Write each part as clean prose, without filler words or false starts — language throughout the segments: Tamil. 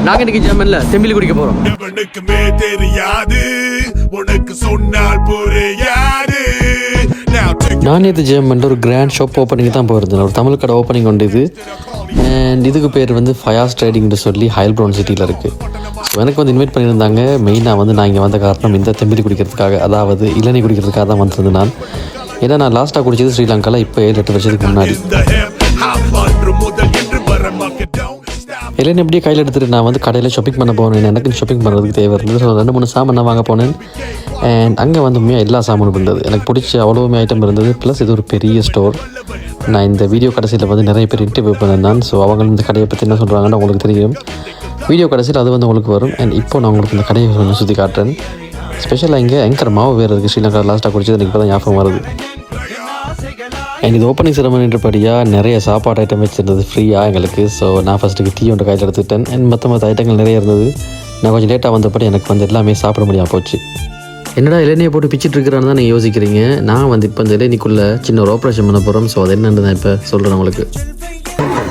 நாங்கள் இன்றைக்கி ஜெர்மனில் தெம்பிலி குடிக்க போகிறோம். எவனுக்குமே தெரியாது உனக்கு சொன்னால் புரியாது. நான் நேற்று ஜெர்மனில் ஒரு கிராண்ட் ஷாப் ஓப்பனிங் தான் போயிருந்தேன். ஒரு தமிழ் கடை ஓப்பனிங் உண்டு இது. அண்ட் இதுக்கு பேர் வந்து ஃபயாஸ் ட்ரேடிங்னு சொல்லி ஹைல்ப்ரவுன் சிட்டியில் இருக்குது. ஸோ எனக்கு வந்து இன்வைட் பண்ணியிருந்தாங்க. மெயினாக வந்து நான் இங்கே வந்த காரணம் இந்த தெம்பிலி குடிக்கிறதுக்காக, அதாவது இளநீர் குடிக்கிறதுக்காக தான் வந்திருந்தேன் நான். ஏன்னா நான் லாஸ்ட்டாக குடித்தது ஸ்ரீலங்காவில் இப்போ 7-8 வருஷத்துக்கு முன்னாடி. இளநீர் எப்படியே கையில் எடுத்துகிட்டு நான் வந்து கடையில் ஷாப்பிங் பண்ண போனேன். எனக்கு ஷாப்பிங் பண்ணுறதுக்கு தேவை இருந்தது. ஸோ 2-3 சாமான் வாங்க போனேன். அண்ட் அங்கே வந்து உண்மையாக எல்லா சாமானும் இருந்தது. எனக்கு பிடிச்ச அவ்வளோவுமே ஐட்டம் இருந்தது. ப்ளஸ் இது ஒரு பெரிய ஸ்டோர். நான் இந்த வீடியோ கடைசியில் வந்து நிறைய பேர் இன்டர்வியூ பண்ணேன். ஸோ அவங்க இந்த கடையை பற்றி என்ன சொல்கிறாங்கன்னு உங்களுக்கு தெரியும். வீடியோ கடைசியில் அது வந்து உங்களுக்கு வரும். அண்ட் இப்போ நான் உங்களுக்கு இந்த கடையை கொஞ்சம் சுற்றி காட்டுறேன். ஸ்பெஷலாக இங்கே ஆங்கர் மாவு வேறு இருக்குது. ஸ்ரீலங்கா லாஸ்ட்டாக குடிச்சது எனக்கு இப்போ தான் ஞாபகம் வருது. அண்ட் இது ஓப்பனிங் செரமனின்றபடியாக நிறைய சாப்பாடு ஐட்டம் வச்சுருந்தது ஃப்ரீயாக எங்களுக்கு. ஸோ நான் ஃபஸ்ட்டுக்கு டீ ஒன்று கையில் எடுத்துக்கிட்டேன். அண்ட் மற்ற ஐட்டங்கள் நிறைய இருந்தது. நான் கொஞ்சம் லேட்டாக வந்தபடி எனக்கு வந்து எல்லாமே சாப்பிட முடியாமல் போச்சு. என்னடா இளநியை போட்டு பிச்சுட்டு இருக்கிறான்னு தான் நீங்கள் யோசிக்கிறீங்க. நான் வந்து இப்போ இந்த இளநிக்குள்ளே சின்ன ஒரு ஆப்ரேஷன் பண்ண போகிறோம். ஸோ அது என்னன்னு தான் இப்போ சொல்கிறேன் உங்களுக்கு.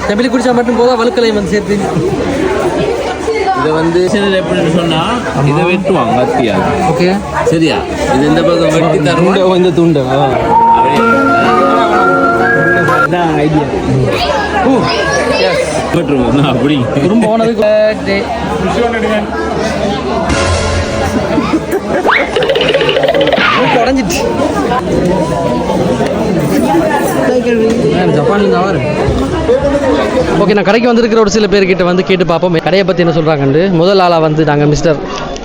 தமிழ் குடிச்சா மட்டும் போதா வழுக்கலை வந்து சேர்த்து இதை வந்து எப்படின்னு சொன்னால் இதை வெட்டுவாங்க கத்தியா. ஓகே சரியா, இது இந்த பக்கம் வெட்டி தருவோம். இந்த துண்டை ஐடியா வெட்டுருவோம். அப்படி திரும்ப போனதுக்கு உடஞ்சிட்டு ஜப்பானில் தான். ஓகே, நான் கடைக்கு வந்திருக்கிற ஒரு சில பேர்கிட்ட வந்து கேட்டு பார்ப்போம் கடையை பற்றி என்ன சொல்கிறாங்கண்டு. முதல் ஆளாக வந்து நாங்கள் மிஸ்டர்,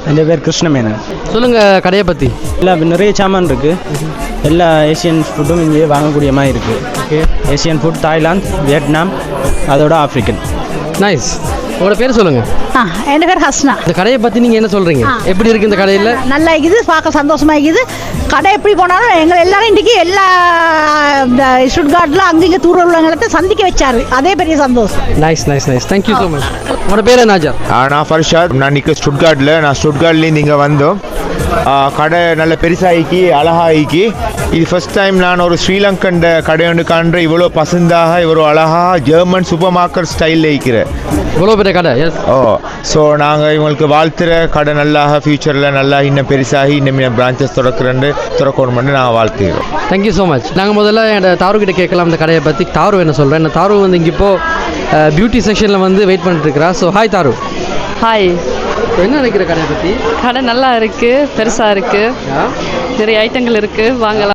என் பேர் கிருஷ்ணமேனன். சொல்லுங்கள் கடையை பற்றி. இல்லை, நிறைய சாமான் இருக்குது. எல்லா ஏஷியன் ஃபுட்டும் இங்கே வாங்கக்கூடிய மாதிரி இருக்குது. Okay, Asian food, Thailand, Vietnam, அதோட ஆஃப்ரிக்கன். நைஸ். உங்களோட பேர் சொல்லுங்கள். என் பேர் ஹஸ்னா. இந்த கடையை பற்றி நீங்கள் என்ன சொல்கிறீங்க? எப்படி இருக்குது இந்த கடையில்? நல்லா இருக்குது, பார்க்க சந்தோஷமாக இருக்குது. கடை எப்படி போனாலும் எங்களை எல்லாரும் இன்றைக்கி எல்லா ஸ்டுட்கார்ட்டில் அங்கே இங்கே தூர உள்ளவங்களை சந்திக்க வச்சாரு. அதே பெரிய சந்தோஷம். Nice nice nice. Thank you so much. உங்களோட பேர் நாஜர்? நான் ஃபர்ஷாத். நான் நிற்க ஸ்டுட்கார்ட்டில். நான் ஸ்டுட்கார்ட்லேருந்து இங்கே வந்தோம். கடை நல்ல பெருசாகிக்கி அழகாகிக்கி. இது ஃபர்ஸ்ட் டைம் நான் ஒரு ஸ்ரீலங்கன் கடை ஒன்று காண்ற இவ்வளோ பசந்தாக இவ்வளோ அழகாக ஜெர்மன் சூப்பர் மார்க்கெட் ஸ்டைலில் இருக்கிறேன். இவ்வளோ பெரிய கடை. ஓ, ஸோ நாங்கள் இவங்களுக்கு வாழ்த்துற கடை நல்லா ஃபியூச்சரில் நல்லா இன்னும் பெருசாகி இன்னும் பிரான்ச்சஸ் திறக்கணும்னு நாங்கள் வாழ்த்துக்கிறோம். Thank you so much. நாங்கள் முதல்ல என் தாருக்கிட்ட கேட்கலாம் இந்த கடையை பற்றி. தாரு என்ன சொல்கிறேன். இந்த தாரு வந்து இங்கே இப்போது பியூட்டி செக்ஷனில் வந்து வெயிட் பண்ணிட்டு இருக்கிறா. ஸோ ஹாய் தாரு. ஹாய். என்ன நினைக்கிற கடையை பற்றி? கடை நல்லா இருக்குது, பெருசாக இருக்குது, நிறைய ஐட்டங்கள் இருக்குது, வாங்கலாம்.